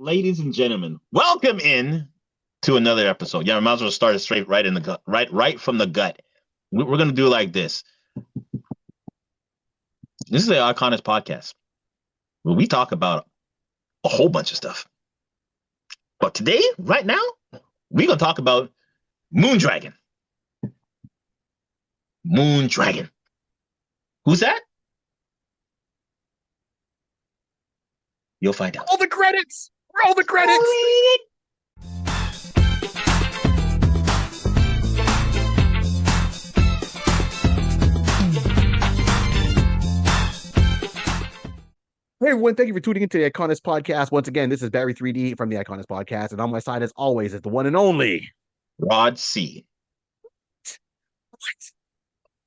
ladies and gentlemen, welcome in to another episode. Yeah, I might as well start it straight right in the gut, right from the gut. We're gonna do like this. This is the iConis podcast where we talk about a whole bunch of stuff. But today, right now, we're gonna talk about Moondragon. Moondragon. Who's that? You'll find out. Roll the credits. Roll the credits. Hey everyone, thank you for tuning into the iConis podcast. Once again, this is Barry 3D from the iConis podcast, and on my side, as always, is the one and only Rod C.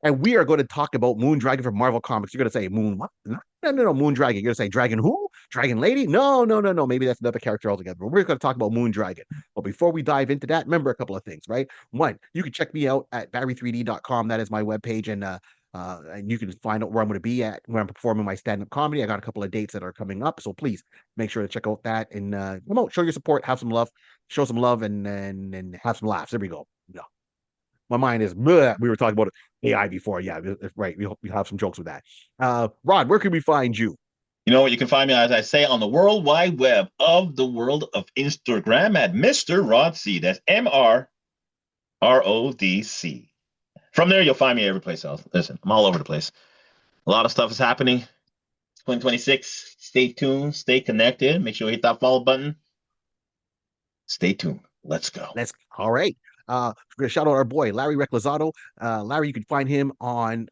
And we are going to talk about Moondragon from Marvel Comics. You're going to say Moon what? No, Moondragon. You're going to say Dragon who? Dragon Lady? No. Maybe that's another character altogether. But we're going to talk about Moondragon. But before we dive into that, remember a couple of things, right? One, you can check me out at barry3d.com. That is my webpage, and you can find out where I'm going to be at when I'm performing my stand-up comedy. I got a couple of dates that are coming up, so please make sure to check out that and come out, show your support, have some love, show some love, and have some laughs. There we go. No. My mind is bleh. We were talking about AI before. Yeah, right. We have some jokes with that. Rod, where can we find you? You know what? You can find me, as I say, on the World Wide Web of the world of Instagram at Mr. Rod C. That's MRRODC. From there, you'll find me every place else. Listen, I'm all over the place. A lot of stuff is happening. 2026. Stay tuned. Stay connected. Make sure you hit that follow button. Stay tuned. Let's go. All right. We're gonna shout out our boy Larry Reclazato. Larry, you can find him on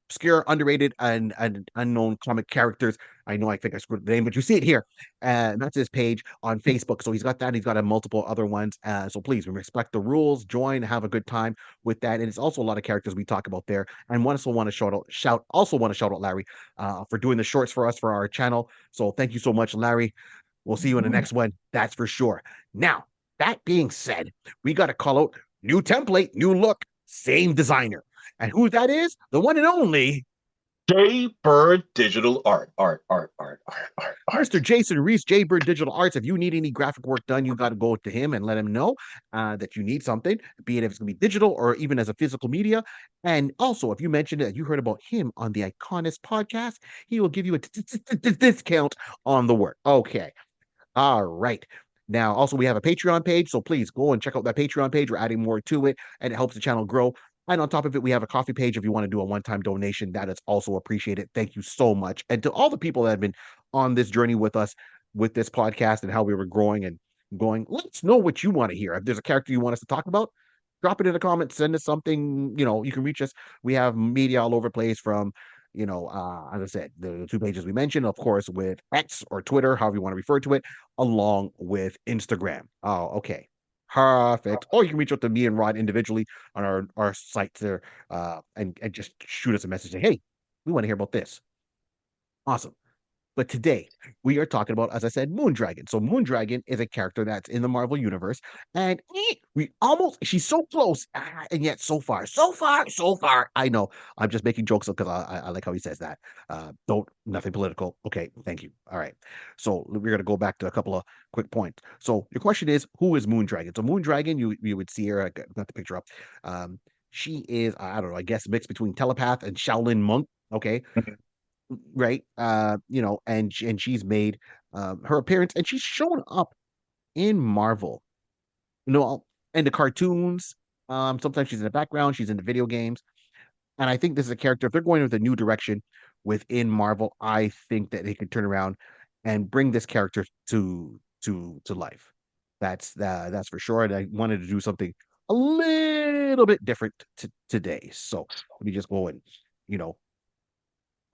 obscure, underrated, and unknown comic characters. I know I think I screwed the name, but you see it here. That's his page on Facebook. So he's got that. He's got multiple other ones. So please respect the rules, join, have a good time with that. And it's also a lot of characters we talk about there. And also want to shout out Larry for doing the shorts for us for our channel. So thank you so much, Larry. We'll see you in the next one. That's for sure. Now, that being said, we got to call out new template, new look, same designer. And who that is? The one and only Jaybird Digital Art. Mr. Jason Reese, Jaybird Digital Arts. If you need any graphic work done, you got to go to him and let him know that you need something, be it if it's going to be digital or even as a physical media. And also, if you mentioned that you heard about him on the iConis podcast, he will give you a discount on the work. Okay. All right. Now, also, we have a Patreon page, so please go and check out that Patreon page. We're adding more to it, and it helps the channel grow. And on top of it, we have a coffee page if you want to do a one-time donation. That is also appreciated. Thank you so much. And to all the people that have been on this journey with us with this podcast and how we were growing and going, let us know what you want to hear. If there's a character you want us to talk about, drop it in the comments, send us something. You can reach us. We have media all over the place from as I said, the two pages we mentioned, of course, with X or Twitter, however you want to refer to it, along with Instagram. Oh, okay. Perfect. Or you can reach out to me and Rod individually on our site there and just shoot us a message. Say, hey, we want to hear about this. Awesome. But today we are talking about, as I said, Moondragon. So Moondragon is a character that's in the Marvel universe, and she's so close, and yet so far. I know I'm just making jokes because I like how he says that. Nothing political. Okay, thank you. All right. So we're gonna go back to a couple of quick points. So your question is, who is Moondragon? So Moondragon, you would see her. I got the picture up. She is, I don't know, I guess mixed between telepath and Shaolin monk. Okay. Right, and she's made her appearance, and she's shown up in Marvel, in the cartoons. Sometimes she's in the background, she's in the video games, and I think this is a character. If they're going with a new direction within Marvel, I think that they could turn around and bring this character to life. That's for sure. And I wanted to do something a little bit different today. So let me just go and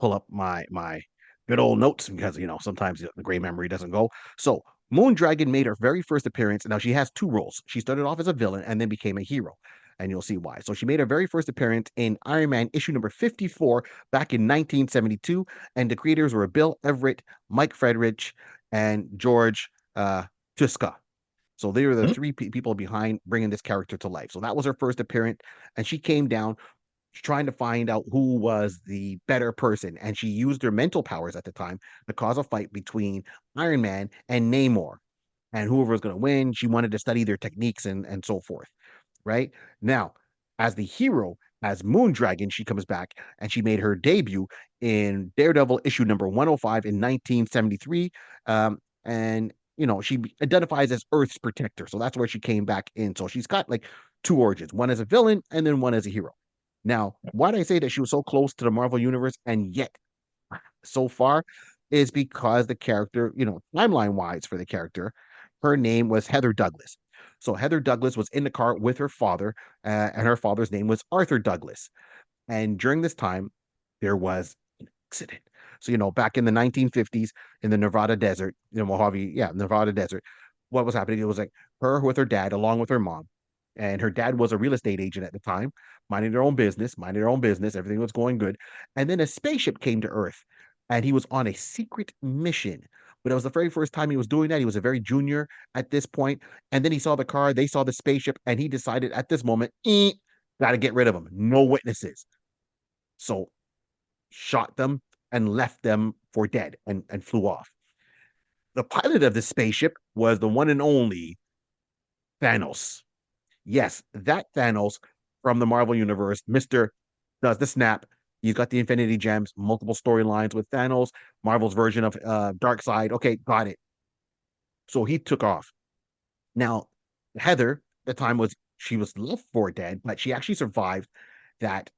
pull up my good old notes because sometimes the gray memory doesn't go. So Moondragon made her very first appearance. Now she has two roles. She started off as a villain and then became a hero. And you'll see why. So she made her very first appearance in Iron Man issue number 54 back in 1972. And the creators were Bill Everett, Mike Friedrich, and George Tuska. So they were the three people behind bringing this character to life. So that was her first appearance. And she came down trying to find out who was the better person. And she used her mental powers at the time to cause a fight between Iron Man and Namor. and whoever was going to win, she wanted to study their techniques and so forth. Right now, as the hero, as Moondragon, she comes back and she made her debut in Daredevil issue number 105 in 1973. And she identifies as Earth's protector. So that's where she came back in. So she's got like two origins, one as a villain and then one as a hero. Now, why did I say that she was so close to the Marvel universe and yet so far is because the character, timeline wise for the character, her name was Heather Douglas. So Heather Douglas was in the car with her father, and her father's name was Arthur Douglas. And during this time, there was an accident. So, back in the 1950s in the Nevada desert, Mojave, yeah, Nevada desert, what was happening? It was like her with her dad, along with her mom. And her dad was a real estate agent at the time, minding their own business. Everything was going good. And then a spaceship came to Earth and he was on a secret mission. But it was the very first time he was doing that. He was a very junior at this point. And then he saw the car, they saw the spaceship, and he decided at this moment, got to get rid of them. No witnesses. So shot them and left them for dead and flew off. The pilot of this spaceship was the one and only Thanos. Yes, that Thanos from the Marvel Universe, Mr. Does the Snap. He's got the Infinity Gems, multiple storylines with Thanos, Marvel's version of Darkseid. Okay, got it. So he took off. Now, Heather, the time was she was left for dead, but she actually survived that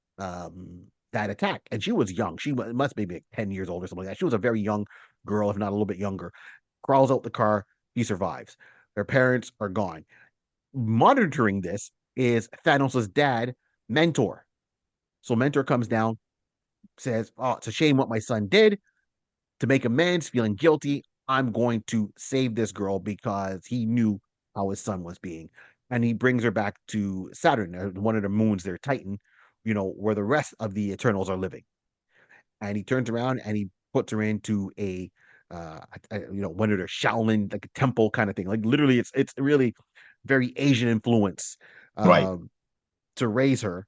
that attack. And she was young. She must be like 10 years old or something like that. She was a very young girl, if not a little bit younger. Crawls out the car, he survives. Her parents are gone. Monitoring this is Thanos' dad, Mentor. So Mentor comes down, says, "Oh, it's a shame what my son did. To make amends, feeling guilty, I'm going to save this girl because he knew how his son was being." And he brings her back to Saturn, one of the moons there, Titan, where the rest of the Eternals are living. And he turns around and he puts her into one of their Shaolin, like a temple kind of thing. Like literally, it's really very Asian influence Right. um, to raise her.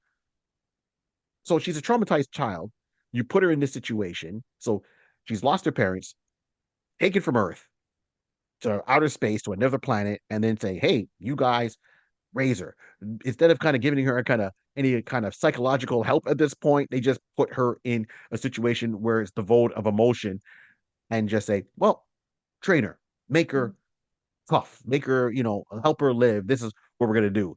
So she's a traumatized child. You put her in this situation. So she's lost her parents, taken from Earth to outer space to another planet, and then say, "Hey, you guys raise her." Instead of kind of giving her any kind of psychological help at this point, they just put her in a situation where it's devoid of emotion and just say, "Well, train her, make her tough, make her, help her live. This is what we're gonna do."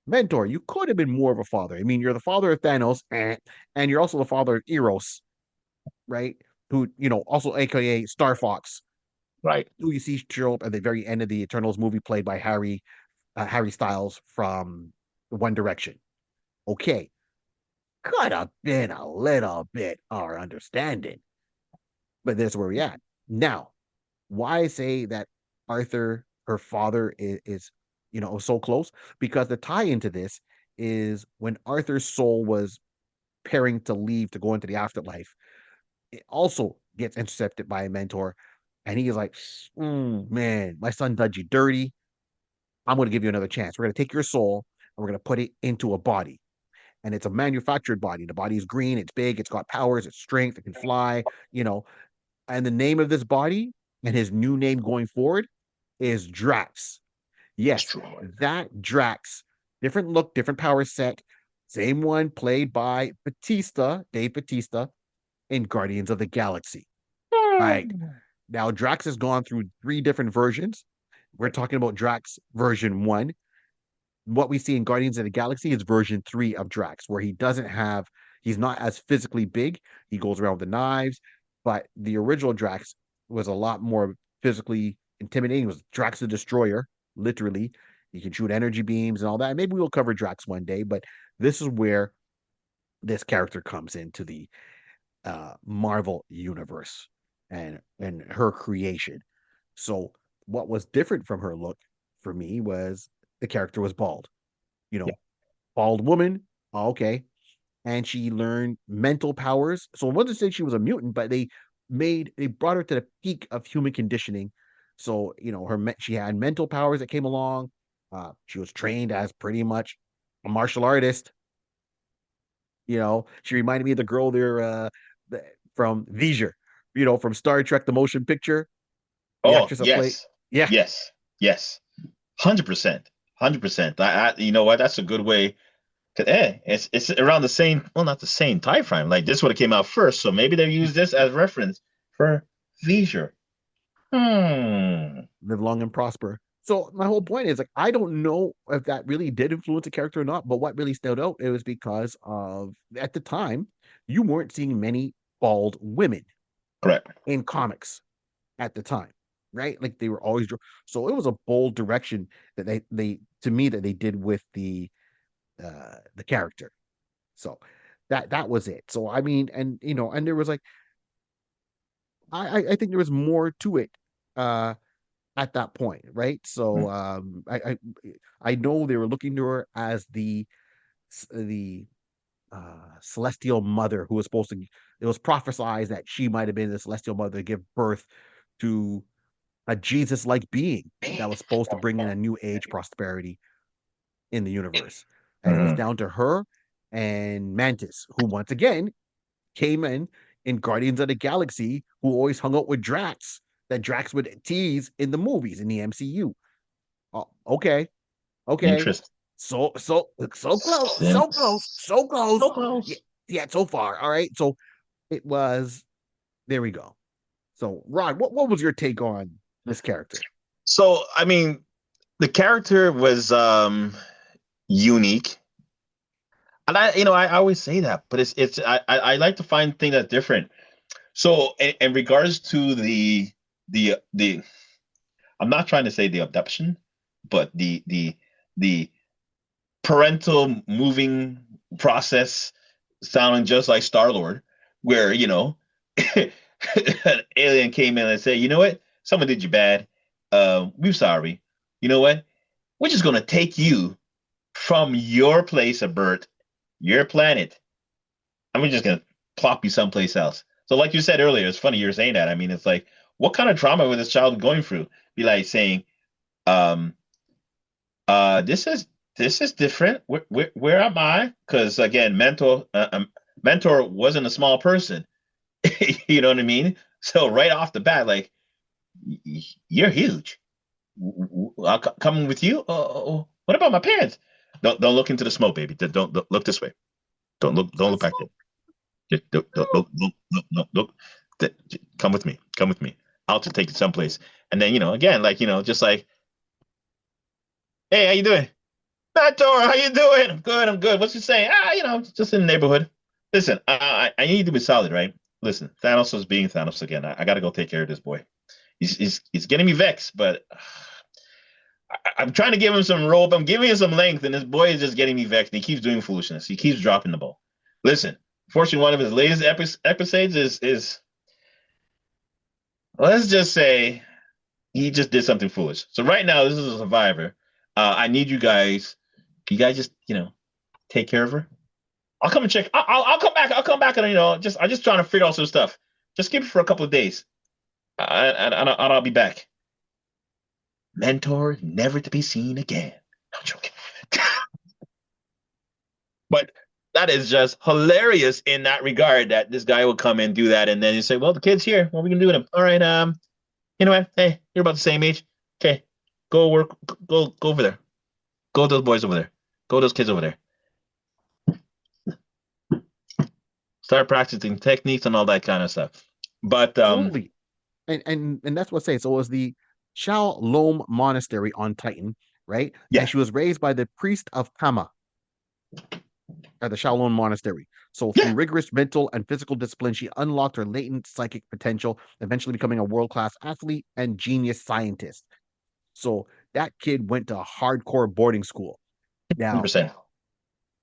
Mentor, you could have been more of a father. I mean, you're the father of Thanos, and you're also the father of Eros, right? Who, also AKA Star Fox, Right. who you see show up at the very end of the Eternals movie, played by Harry Styles from One Direction. Okay, could have been a little bit our understanding, but that's where we at now. Why I say that Arthur, her father, is so close, because the tie into this is when Arthur's soul was preparing to leave to go into the afterlife. It also gets intercepted by a mentor, and he is like, Man, my son did you dirty. I'm going to give you another chance. We're going to take your soul and we're going to put it into a body." And it's a manufactured body. The body is green, it's big, it's got powers, it's strength, it can fly, you know. And the name of this body and his new name going forward is Drax. That's Yes, true. that Drax, different look, different power set, same one played by Dave Batista in Guardians of the Galaxy. All right. Now, Drax has gone through three different versions. We're talking about Drax version one. What we see in Guardians of the Galaxy is version 3 of Drax, where he's not as physically big. He goes around with the knives, but the original Drax was a lot more physically intimidating. It was Drax the Destroyer, literally. He can shoot energy beams and all that. Maybe we'll cover Drax one day, but this is where this character comes into the Marvel universe and her creation. So what was different from her look for me was the character was bald. You Yeah. know, bald woman. Oh, okay. And she learned mental powers. So I wasn't saying she was a mutant, but they brought her to the peak of human conditioning. So, she had mental powers that came along. She was trained as pretty much a martial artist. She reminded me of the girl there from Vizier, from Star Trek, the motion picture, the Oh, actress that played. yes. Yeah, Yes. Yes, 100%, 100%. You know what? That's a good way. It's around the same, well, not the same time frame. Like this would have came out first, so maybe they use this as reference for Leisure. Hmm. Live long and prosper. So my whole point is like I don't know if that really did influence the character or not, but what really stood out it was because of at the time you weren't seeing many bald women Correct. in comics at the time, right? Like they were always so it was a bold direction that they to me that they did with the character. So that was it. So I mean, and you know, and there was like I think there was more to it at that point, right? So Mhm. I know they were looking to her as the celestial mother who was supposed to it was prophesized that she might have been the celestial mother to give birth to a Jesus-like being that was supposed to bring in a new age prosperity in the universe. And it was Mhm. down to her and Mantis, who once again came in Guardians of the Galaxy, who always hung out with Drax, that Drax would tease in the movies in the MCU. Oh, okay, okay. Interest. So close, Yeah. so close, so close. So Yeah, close. yeah, so far. All right. So it was there we go. So Rod, what was your take on this character? So, I mean, the character was unique. And I always say that, but I like to find things that's different. So in regards to the I'm not trying to say the abduction, but the parental moving process sounding just like Star-Lord, where, an alien came in and said, you know what? Someone did you bad. We're sorry. You know what? We're just gonna take you from your place of birth, your planet, and we're just gonna plop you someplace else. So, like you said earlier, it's funny you're saying that. I mean, it's like, what kind of trauma was this child going through? Be like saying, um, this is different. Where am I? Because again, mentor wasn't a small person. You know what I mean? So right off the bat, like, you're huge. I'll come with you. What about my parents? Don't look into the smoke, baby. Don't look this way. Don't look back there. Just look. Come with me. Come with me. I'll just take you someplace. And then, again, like, just like, hey, how you doing? Mentor, how you doing? I'm good. I'm good. What's you saying? Just in the neighborhood. Listen, I need to be solid, right? Listen, Thanos was being Thanos again. I got to go take care of this boy. He's getting me vexed, but I'm trying to give him some rope. I'm giving him some length, and this boy is just getting me vexed. And he keeps doing foolishness. He keeps dropping the ball. Listen, fortunately, one of his latest episodes is let's just say he just did something foolish. So right now, this is a survivor. I need you guys. Can you guys just take care of her? I'll come and check. I'll come back. I'll come back, and I'm just trying to figure out some stuff. Just keep it for a couple of days, and I'll be back. Mentor never to be seen again. I'm joking. But that is just hilarious in that regard that this guy will come and do that, and then you say, "Well, the kid's here. What are we gonna do with him? All right, you know what? Hey, you're about the same age. Okay, go work. Go over there. Go with those boys over there. Go with those kids over there. Start practicing techniques and all that kind of stuff." But Absolutely. And that's what I say. So it was the Shao Lom Monastery on Titan, right? And yeah, she was raised by the priest of Kama at the Shaolin Monastery. So through yeah, rigorous mental and physical discipline, she unlocked her latent psychic potential, eventually becoming a world-class athlete and genius scientist. So that kid went to a hardcore boarding school. hundred Now, percent.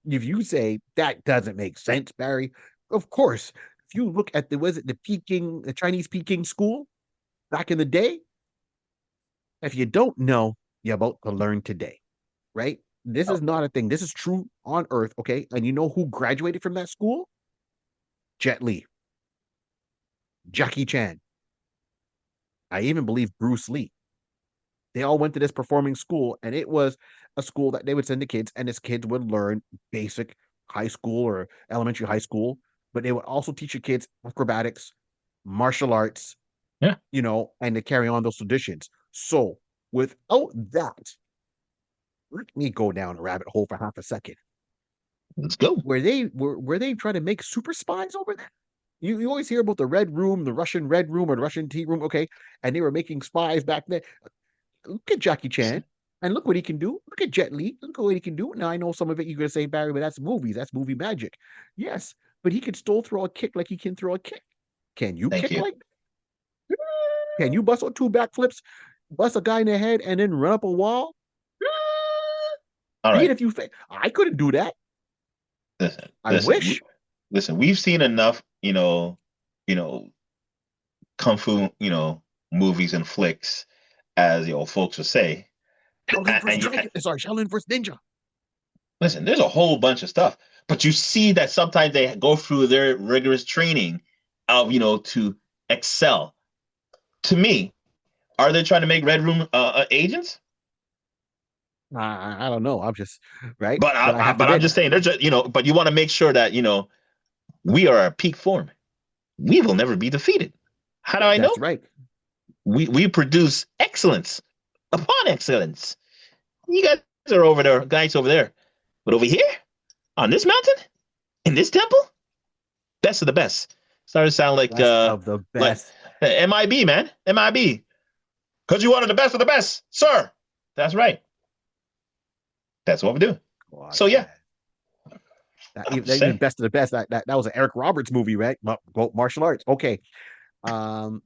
if you say that doesn't make sense, Barry, of course, if you look at the Chinese Peking school back in the day, if you don't know, you're about to learn today, right? This is not a thing. This is true on Earth, okay? And you know who graduated from that school? Jet Li, Jackie Chan. I even believe Bruce Lee. They all went to this performing school, and it was a school that they would send the kids, and these kids would learn basic high school or elementary high school, but they would also teach your kids acrobatics, martial arts, Yeah, and to carry on those traditions. So Without that, let me go down a rabbit hole for half a second. Let's go. Were they trying to make super spies over there? You always hear about the Red Room, the Russian Red Room, or the Russian Tea Room. Okay, and they were making spies back then. Look at Jackie Chan, and look what he can do. Look at Jet Li. Look at what he can do. Now I know some of it you're gonna say, Barry, but that's movies. That's movie magic. Yes, but he can still throw a kick like he can throw a kick. Can you Thank kick you. like that? Can you bust on two backflips, bust a guy in the head, and then run up a wall? All Even right. if you, I couldn't do that. Listen, I listen, wish. listen. We've seen enough, you know, kung fu, movies and flicks, as the old folks would say. Shaolin versus And you Dragon. Sorry, Shaolin versus Ninja. listen, there's a whole bunch of stuff, but you see that sometimes they go through their rigorous training of, to excel. To me, are they trying to make Red Room agents? I don't know. I'm just right, But but I have to I'm admit just saying, there's just, but you want to make sure that we are at peak form. We will never be defeated. How do I that's know? right. We produce excellence upon excellence. You guys are over there, guys over there, but over here on this mountain, in this temple, best of the best. Started to sound Best of the like best. MIB, man, MIB, because you wanted the best of the best, sir. That's right. That's what we do. So Watch yeah, that. That, I'm that just even saying. best of the best. That was an Eric Roberts movie, right? Martial arts. Okay. Um.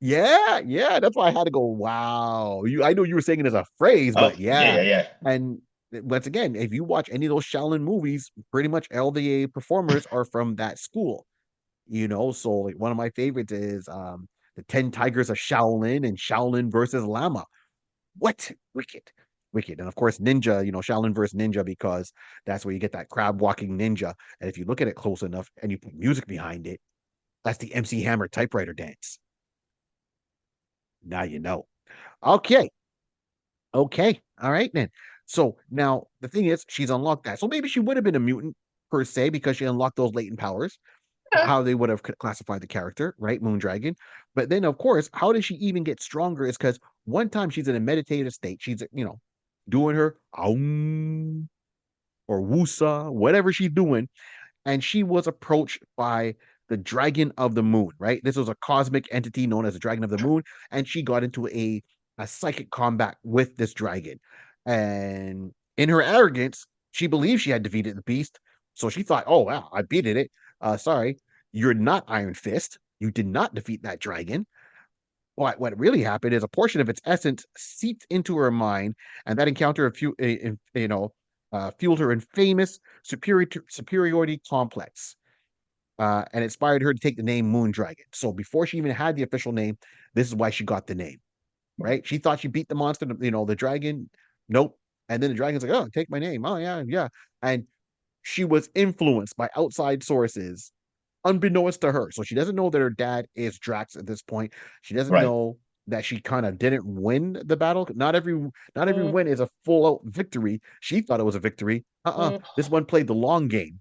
Yeah, yeah. That's why I had to go. Wow. I know you were saying it as a phrase, Oh but yeah, yeah. yeah, yeah. And once again, if you watch any of those Shaolin movies, pretty much all the performers are from that school. So like one of my favorites is the 10 Tigers of Shaolin and Shaolin versus Lama. What? Wicked. Wicked. And of course, Ninja, Shaolin versus Ninja, because that's where you get that crab walking ninja. And if you look at it close enough and you put music behind it, that's the MC Hammer typewriter dance. Now you know. Okay. Okay. All right then. So now the thing is, she's unlocked that. So maybe she would have been a mutant per se because she unlocked those latent powers. Yeah. How they would have classified the character, right? Moondragon. But then, of course, how does she even get stronger? Is because one time she's in a meditative state. She's, doing her aum or wusa, whatever she's doing. And she was approached by the Dragon of the Moon, right? This was a cosmic entity known as the Dragon of the Moon. And she got into a psychic combat with this dragon. And in her arrogance, she believed she had defeated the beast. So she thought, oh, wow, I beat it. Sorry, you're not Iron Fist. You did not defeat that dragon. What really happened is a portion of its essence seeped into her mind, and that encounter fueled her infamous superiority complex, and inspired her to take the name Moondragon. So before she even had the official name, this is why she got the name. Right? She thought she beat the monster, the dragon. Nope. And then the dragon's like, "Oh, take my name." Oh yeah, yeah. And she was influenced by outside sources unbeknownst to her. So she doesn't know that her dad is Drax at this point. She doesn't Right. know that she kind of didn't win the battle. Not every win is a full out victory. She thought it was a victory. This one played the long game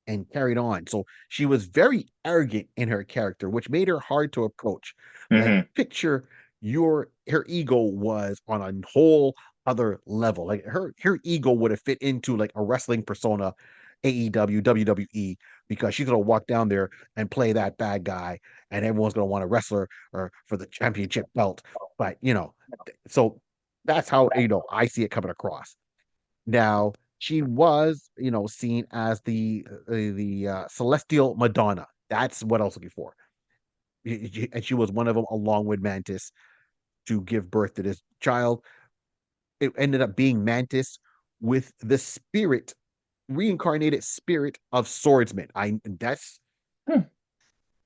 and carried on. So she was very arrogant in her character, which made her hard to approach. Like Mm-hmm. picture her ego was on a whole other level. Like her ego would have fit into like a wrestling persona, AEW, WWE, because she's gonna walk down there and play that bad guy, and everyone's gonna want to wrestle her or for the championship belt. But so that's how I see it coming across. Now, she was, seen as the celestial Madonna. That's what I was looking for. And she was one of them, along with Mantis, to give birth to this child. It ended up being Mantis with the spirit, reincarnated spirit of swordsman. Hmm. And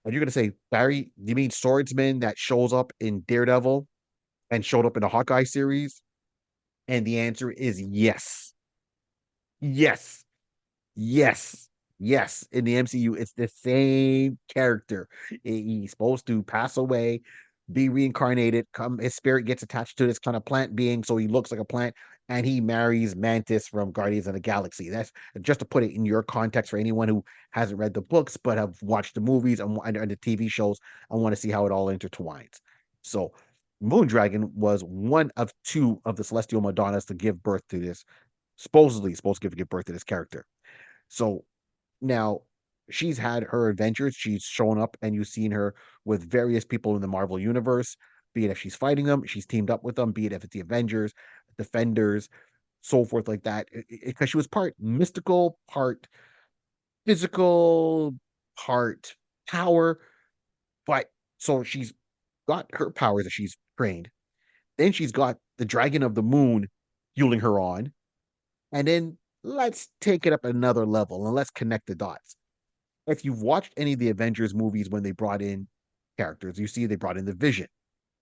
you're gonna say, Barry, do you mean swordsman that shows up in Daredevil and showed up in the Hawkeye series? And the answer is yes. Yes. Yes. Yes. In the MCU, it's the same character. He's supposed to pass away, be reincarnated, his spirit gets attached to this kind of plant being, so he looks like a plant, and he marries Mantis from Guardians of the Galaxy. That's just to put it in your context for anyone who hasn't read the books but have watched the movies and the TV shows and want to see how it all intertwines. So Moondragon was one of two of the celestial Madonnas to give birth to this, supposedly supposed to give birth to this character. So now she's had her adventures. She's shown up, and you've seen her with various people in the Marvel universe. Be it if she's fighting them, she's teamed up with them. Be it if it's the Avengers, Defenders, so forth like that. Because she was part mystical, part physical, part power. But so she's got her powers that she's trained. Then she's got the Dragon of the Moon fueling her on. And then let's take it up another level and let's connect the dots. If you've watched any of the Avengers movies when they brought in characters, you see they brought in the Vision,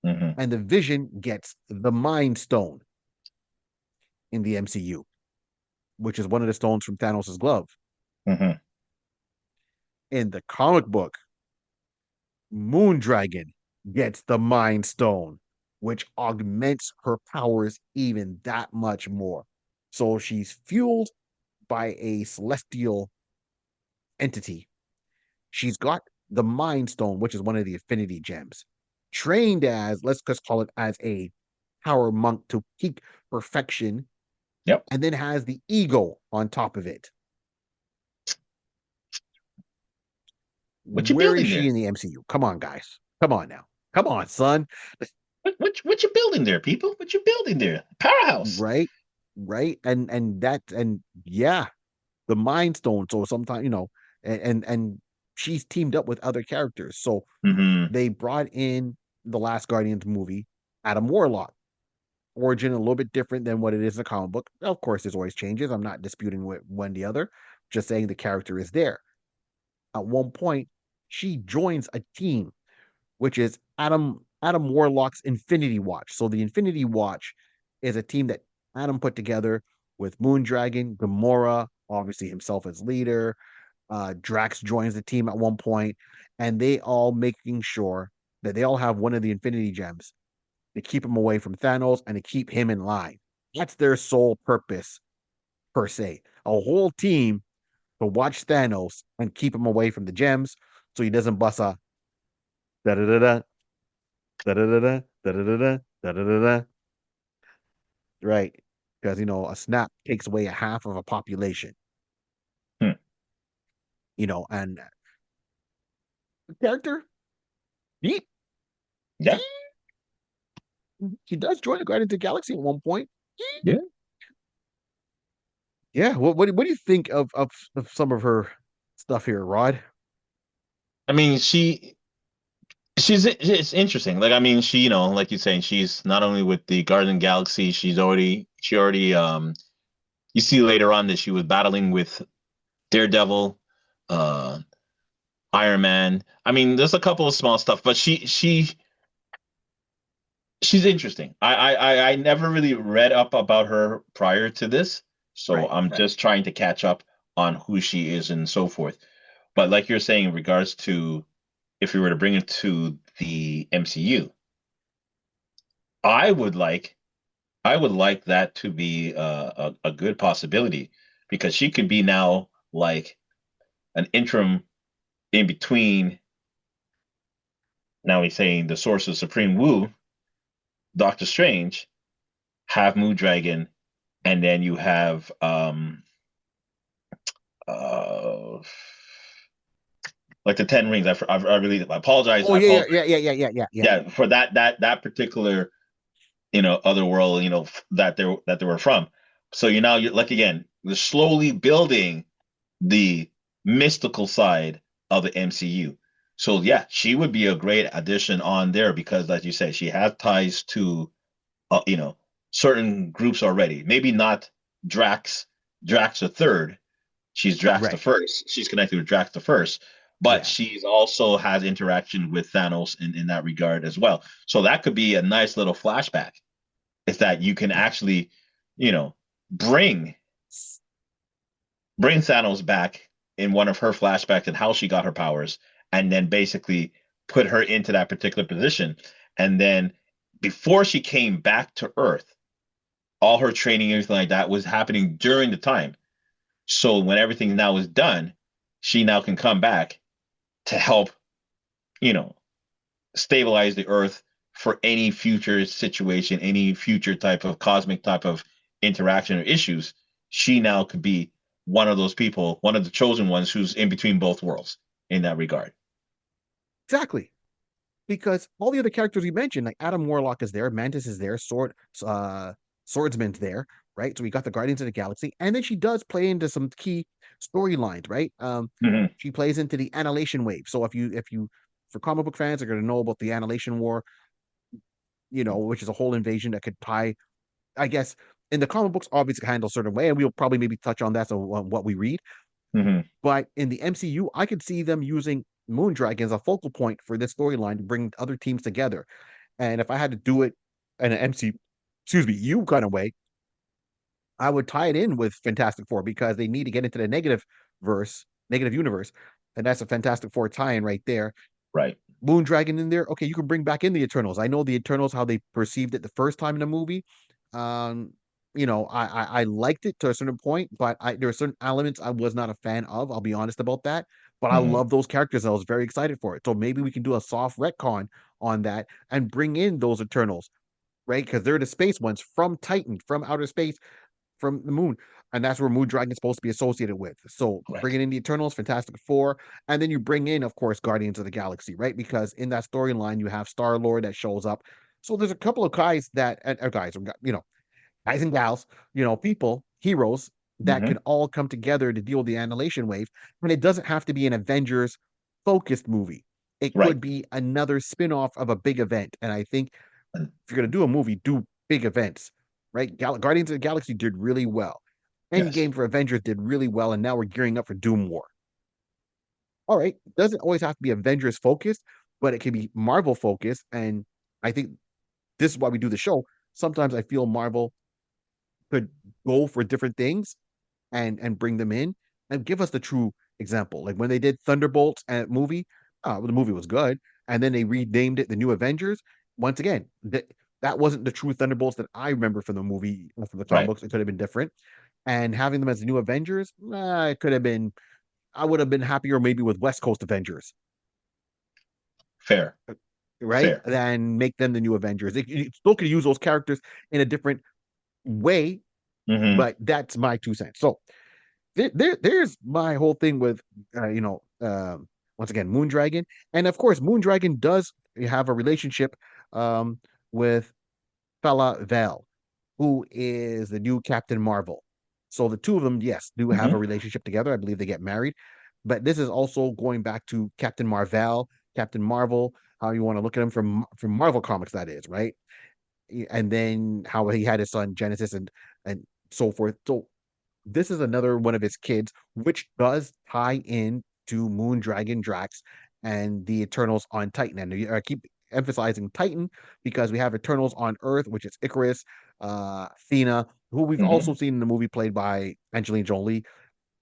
Hmm. and the Vision gets the Mind Stone in the MCU, which is one of the stones from Thanos' glove. Hmm. In the comic book, Moondragon gets the Mind Stone, which augments her powers even that much more. So she's fueled by a celestial entity. She's got the Mind Stone, which is one of the Affinity Gems, trained as, let's just call it as a power monk to peak perfection, Yep. and then has the ego on top of it. What you Where is building she there? in the MCU? Come on, guys. Come on now. Come on, son. What you building there, people? What you building there? Powerhouse. Right? Right? And yeah, the Mind Stone. So sometimes, and she's teamed up with other characters. So Hmm. they brought in the Last Guardians movie, Adam Warlock. Origin a little bit different than what it is in the comic book. Of course, there's always changes. I'm not disputing with one the other, just saying the character is there. At one point, she joins a team, which is Adam Warlock's Infinity Watch. So the Infinity Watch is a team that Adam put together with Moondragon, Gamora, obviously himself as leader. Drax joins the team at one point, and they all making sure that they all have one of the Infinity Gems to keep him away from Thanos and to keep him in line. That's their sole purpose, per se. A whole team to watch Thanos and keep him away from the gems so he doesn't bust a da da da da da da da da da da da da da. Right. Because a snap takes away a half of a population, Hmm. and the character, he, he Yeah. he does join the Guardians of the Galaxy at one point. Yeah. Yeah. What do you think of some of her stuff here, Rod? I mean, it's interesting. Like, I mean, she, like you're saying, she's not only with the Guardian Galaxy, she already you see later on that she was battling with Daredevil, uh Iron Man. I mean, there's a couple of small stuff, but she's interesting. I never really read up about her prior to this, so Right. I'm just trying to catch up on who she is and so forth. But like you're saying, in regards to if we were to bring it to the MCU, I would like I would like that to be a good possibility because she could be now like an interim in between. Now he's saying the source of Supreme Wu, Doctor Strange, have Moon Dragon, and then you have uh like the Ten Rings. I really I apologize. Oh I yeah, apologize. yeah, yeah, yeah, yeah, yeah, yeah. Yeah, for that particular other world that they were from. So you're like again, they're slowly building the mystical side of the MCU. So yeah, she would be a great addition on there because, like you said, she has ties to uh, you know certain groups already. Maybe not Drax, Drax the third. She's Drax the Right. first. She's connected with Drax the first, but Yeah. she's also has interaction with Thanos in that regard as well. So that could be a nice little flashback. Is that you can actually, you know, bring bring Thanos back in one of her flashbacks and how she got her powers, and then basically put her into that particular position. And then before she came back to Earth, all her training, everything like that was happening during the time. So when everything now is done, she now can come back to help, you know, stabilize the Earth, for any future situation, any future type of cosmic type of interaction or issues, she now could be one of those people, one of the chosen ones who's in between both worlds in that regard. Exactly. Because all the other characters you mentioned, like Adam Warlock is there, Mantis is there, Swordsman's there, right? So we got the Guardians of the Galaxy, and then she does play into some key storylines, right? Hmm. She plays into the Annihilation Wave. So if you for comic book fans are going to know about the Annihilation War, which is a whole invasion that could tie, I guess, in the comic books, obviously handle a certain way, and we'll probably maybe touch on that so what we read. Hmm. But in the MCU, I could see them using Moondragon as a focal point for this storyline to bring other teams together. And if I had to do it in an excuse me, you kind of way, I would tie it in with Fantastic Four because they need to get into the negative universe, and that's a Fantastic Four tie-in right there. Right. Moondragon in there. Okay, you can bring back in the Eternals. I know the Eternals how they perceived it the first time in the movie. Um, I liked it to a certain point, but there are certain elements I was not a fan of. I'll be honest about that. But I Hmm. love those characters. I was very excited for it. So maybe we can do a soft retcon on that and bring in those Eternals, right? Because they're the space ones from Titan, from outer space, from the moon, and that's where Moondragon is supposed to be associated with. So Right. bringing in the Eternals, Fantastic Four, and then you bring in, of course, Guardians of the Galaxy, right? Because in that storyline, you have Star Lord that shows up. So there's a couple of guys that, guys, guys and gals, people, heroes that Hmm. can all come together to deal with the Annihilation Wave, and it doesn't have to be an Avengers focused movie. It Right. could be another spin-off of a big event, and I think if you're going to do a movie, do big events, right? Guardians of the Galaxy did really well. Yes. Endgame for Avengers did really well, and now we're gearing up for Doom War. All right, doesn't always have to be Avengers focused, but it can be Marvel focused. And I think this is why we do the show. Sometimes I feel Marvel could go for different things and bring them in and give us the true example. Like when they did Thunderbolts and movie, the movie was good, and then they renamed it the New Avengers. Once again, that wasn't the true Thunderbolts that I remember from the movie from the comic Right. books. It could have been different, and having them as the New Avengers, it could have been. I would have been happier maybe with West Coast Avengers, Fair. right? Fair. Than make them the New Avengers. You still could use those characters in a different way, Hmm. but that's my 2 cents. So there's my whole thing with once again Moondragon, and of course Moondragon does have a relationship um with fella Val, who is the new Captain Marvel. So the two of them, yes, do have a Hmm. relationship together. I believe they get married, but this is also going back to Captain Marvel, Captain Marvel, how you want to look at him from Marvel Comics, that is, right? And then how he had his son Genesis and so forth. So this is another one of his kids, which does tie in to Moondragon Drax and the Eternals on Titan. And I keep emphasizing Titan because we have Eternals on Earth, which is Icarus, Athena, who we've also Hmm. seen in the movie played by Angelina Jolie,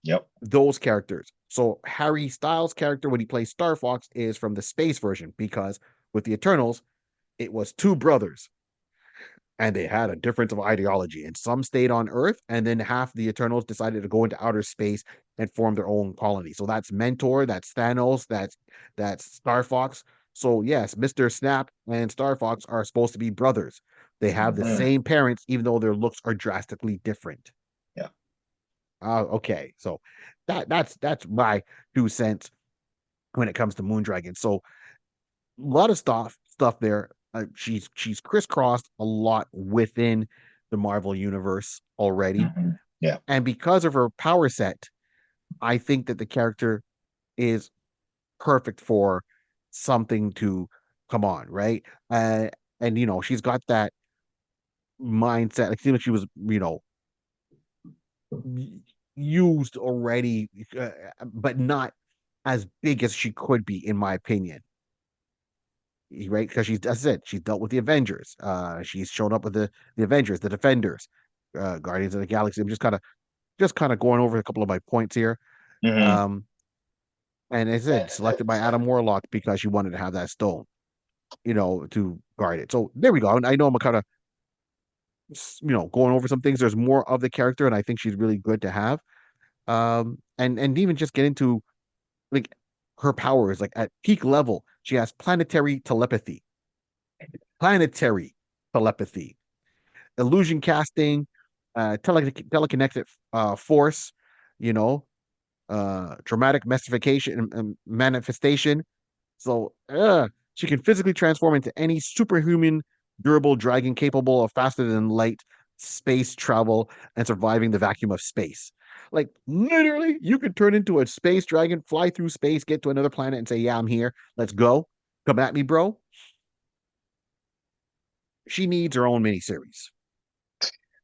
Yep. those characters. So Harry Styles' character when he plays Star Fox is from the space version because with the Eternals, it was two brothers and they had a difference of ideology. And some stayed on Earth, and then half the Eternals decided to go into outer space and form their own colony. So that's Mentor, that's Thanos, that's Star Fox. So yes, Mr. Snap and Star Fox are supposed to be brothers. They have the Hmm. same parents, even though their looks are drastically different. Yeah. Okay, so that's my 2 cents when it comes to Moondragon. So a lot of stuff there. She's crisscrossed a lot within the Marvel universe already, Hmm. Yeah. and because of her power set, I think that the character is perfect for something to come on, right? And she's got that mindset. Like, even she was, used already, but not as big as she could be, in my opinion. Right? Because she's that's it. She's dealt with the Avengers. She's shown up with the Avengers, the Defenders, Guardians of the Galaxy. I'm just kind of going over a couple of my points here. Hmm. Um, and as I said, selected by Adam Warlock because she wanted to have that stone, to guard it. So there we go. And I know I'm kind of going over some things. There's more of the character, and I think she's really good to have. And even just get into like her powers, like at peak level, she has planetary telepathy. planetary telepathy, illusion casting, telekinetic force, you know, dramatic manifestation. So she can physically transform into any superhuman, durable dragon capable of faster than light space travel and surviving the vacuum of space. Like literally, you could turn into a space dragon, fly through space, get to another planet, and say, "Yeah, I'm here. Let's go. Come at me, bro." She needs her own miniseries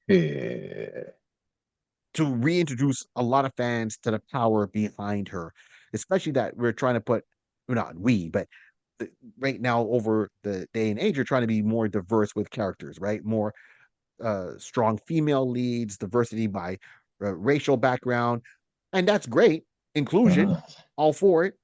Yeah. to reintroduce a lot of fans to the power behind her, especially that we're trying to put, well, not we, but right now over the day and age, you're trying to be more diverse with characters, right? More strong female leads, diversity by racial background, and that's great. Inclusion, Uh, all for it,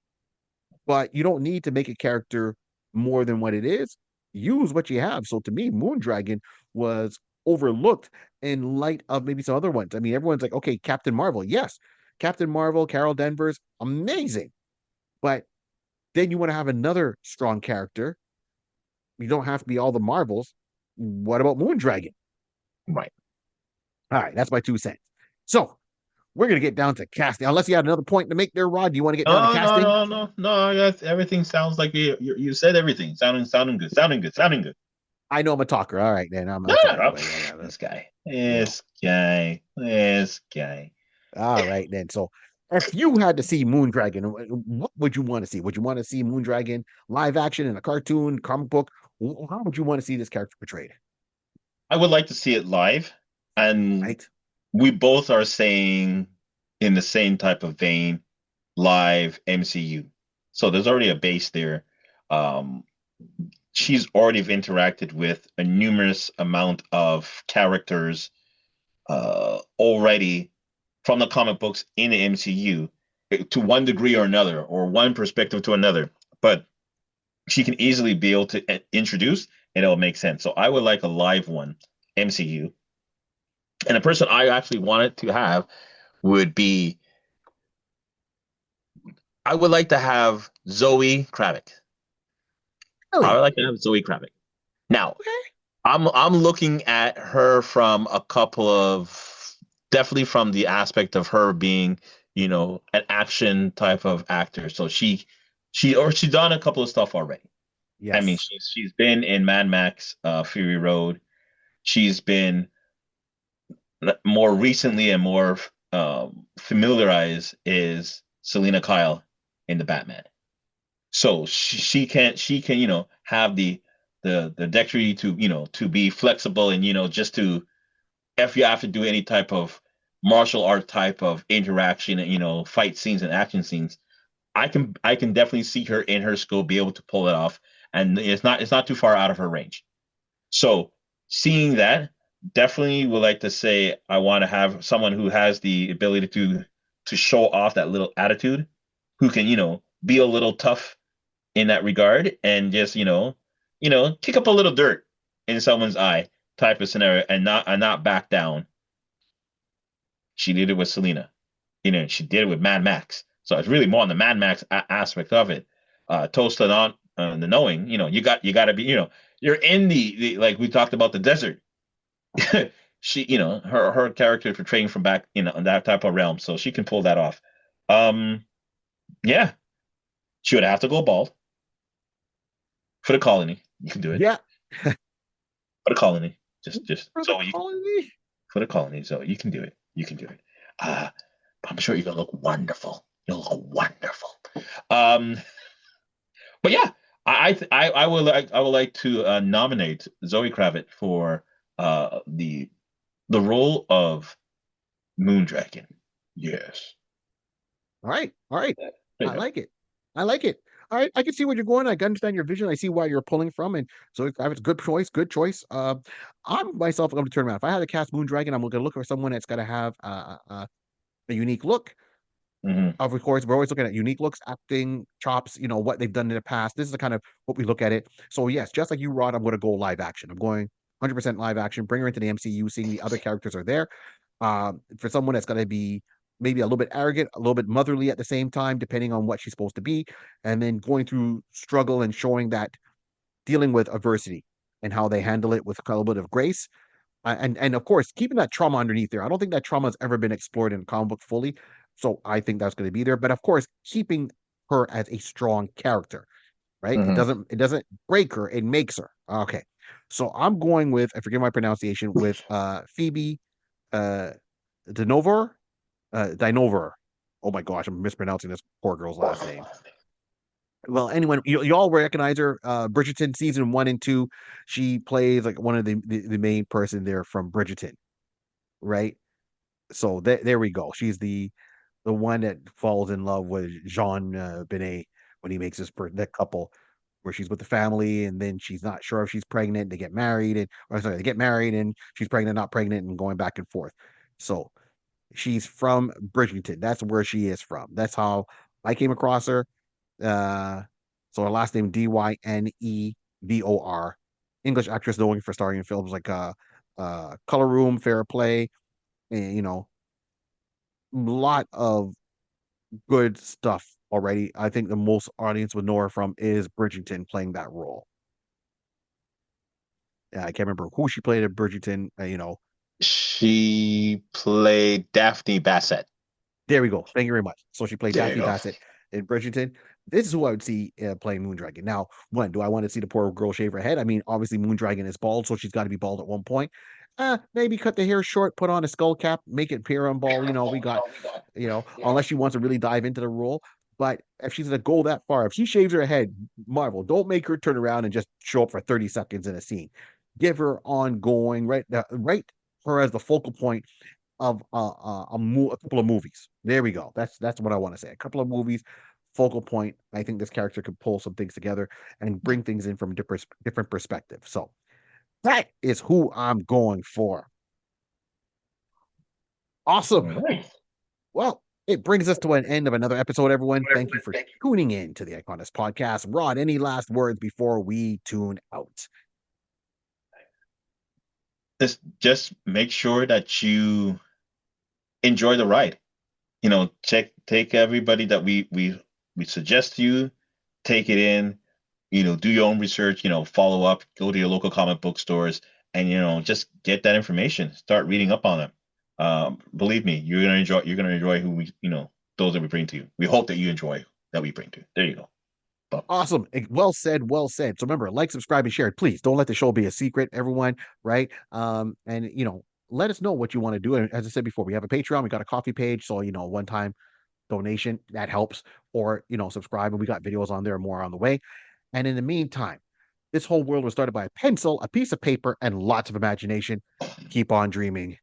but you don't need to make a character more than what it is. Use what you have. So to me, Moondragon was overlooked in light of maybe some other ones. I mean, everyone's like, okay, Captain Marvel. Yes, Captain Marvel, Carol Danvers, amazing. But then you want to have another strong character. You don't have to be all the Marvels. What about Moondragon? right. All right, that's my 2 cents. So we're gonna get down to casting. Unless you had another point to make there, Rod. Do you want to get down to No, no, casting? no, no, no. That's, everything sounds like you said everything. Sounding good. Sounding good. Sounding good. I know I'm a talker. All right, then I'm No, sorry, no, but yeah, this guy. you know. This guy. This guy. All right, then. So, if you had to see Moondragon, what would you want to see? Would you want to see Moondragon live action in a cartoon, comic book? How would you want to see this character portrayed? I would like to see it live, and Right? we both are saying in the same type of vein, live MCU. So there's already a base there. Um, she's already interacted with a numerous amount of characters already from the comic books in the MCU to one degree or another, or one perspective to another. But she can easily be able to introduce, and it'll make sense. So I would like a live one, MCU. And the person I actually wanted to have would be, I would like to have Zoe Kravitz. I would Really? like to have Zoe Kravitz. Now, Okay. I'm looking at her from a couple of, definitely from the aspect of her being, an action type of actor. So she's done a couple of stuff already. I mean, Yes. she's been in Mad Max, Fury Road. She's been more recently and more familiarized is Selena Kyle in the Batman. So she can have the dexterity to to be flexible, and just to, if you have to do any type of martial art type of interaction and fight scenes and action scenes, I can definitely see her in her skill be able to pull it off, and it's not too far out of her range. So seeing that, definitely would like to say I want to have someone who has the ability to show off that little attitude, who can be a little tough in that regard, and just kick up a little dirt in someone's eye type of scenario, and not back down. She did it with Selena, she did it with Mad Max. So it's really more on the Mad Max aspect of it. Toasted on the knowing, you got to be, you're in the, like we talked about the desert. She, her character is portraying from back, in that type of realm, so she can pull that off. Um, yeah, she would have to go bald for the colony. You can do it Yeah. for the colony. Just For the so you colony. for the colony. So you can do it. You can do it. Uh, I'm sure you're gonna look wonderful. You'll look wonderful. Um, but yeah, I would like to nominate Zoe Kravitz for the role of Moondragon. Yes. All right. All right. There you I go. like it. I like it. All right. I can see where you're going. I can understand your vision. I see why you're pulling from. And so it's good choice. Good choice. I'm myself going to turn around. If I had to cast Moondragon, I'm going to look for someone that's going to have a unique look. Hmm. Of course, we're always looking at unique looks, acting chops, what they've done in the past. This is the kind of what we look at it. So yes, just like you, Rod, I'm going to go live action. I'm going 100% live action. Bring her into the MCU. Seeing the other characters are there. For someone that's going to be maybe a little bit arrogant, a little bit motherly at the same time, depending on what she's supposed to be, and then going through struggle and showing that dealing with adversity. and how they handle it with a little bit of grace. And of course, keeping that trauma underneath there. I don't think that trauma has ever been explored in a comic book fully. So I think that's going to be there. But of course, keeping her as a strong character, right? Hmm. It doesn't break her, it makes her. Okay. So I'm going with, I forget my pronunciation, with Phoebe uh Dinover. Dinover. Oh my gosh, I'm mispronouncing this poor girl's last name. Well, anyone, you all recognize her. Bridgerton season 1 and 2. She plays like one of the main person there from Bridgerton, right? So there we go. She's the one that falls in love with Jean Benet when he makes that couple where she's with the family and then she's not sure if she's pregnant. They get married and or sorry, they get married and she's pregnant, not pregnant, and going back and forth. So she's from Bridgerton. That's where she is from. That's how I came across her. Uh, so her last name Dynevor. English actress known for starring in films like Color Room, Fair Play, and a lot of good stuff already. I think the most audience would know her from is Bridgerton playing that role. I can't remember who she played at Bridgerton. She played Daphne Bassett. There we go. Thank you very much. So she played There you Daphne go. Bassett in Bridgerton. This is who I would see playing Moondragon. Now, one, do I want to see the poor girl shave her head? I mean, obviously Moondragon is bald, so she's got to be bald at one point. Maybe cut the hair short, put on a skull cap, make it appear on bald. We got, unless she wants to really dive into the role. But if she's gonna go that far, if she shaves her head, Marvel, don't make her turn around and just show up for 30 seconds in a scene. Give her ongoing, right her as the focal point of a couple of movies. There we go. That's what I want to say. A couple of movies, focal point. I think this character could pull some things together and bring things in from different perspectives. So that is who I'm going for. All Awesome. right. Well, it brings us to an end of another episode, everyone. Thank you for tuning in to the iConis podcast. Rod, any last words before we tune out? Just make sure that you enjoy the ride. Take everybody that we suggest to you, take it in, do your own research, follow up, go to your local comic book stores, and just get that information. Start reading up on it. Believe me, you're gonna enjoy who those that we bring to you. We hope that you enjoy that we bring to you. There you go. But Awesome. Well said. Well said. So remember, like, subscribe, and share it. Please don't let the show be a secret, everyone. Right. And let us know what you want to do. And as I said before, we have a Patreon, we got a coffee page. So, one time donation that helps, or subscribe. And we got videos on there, more on the way. And in the meantime, this whole world was started by a pencil, a piece of paper, and lots of imagination. Keep on dreaming.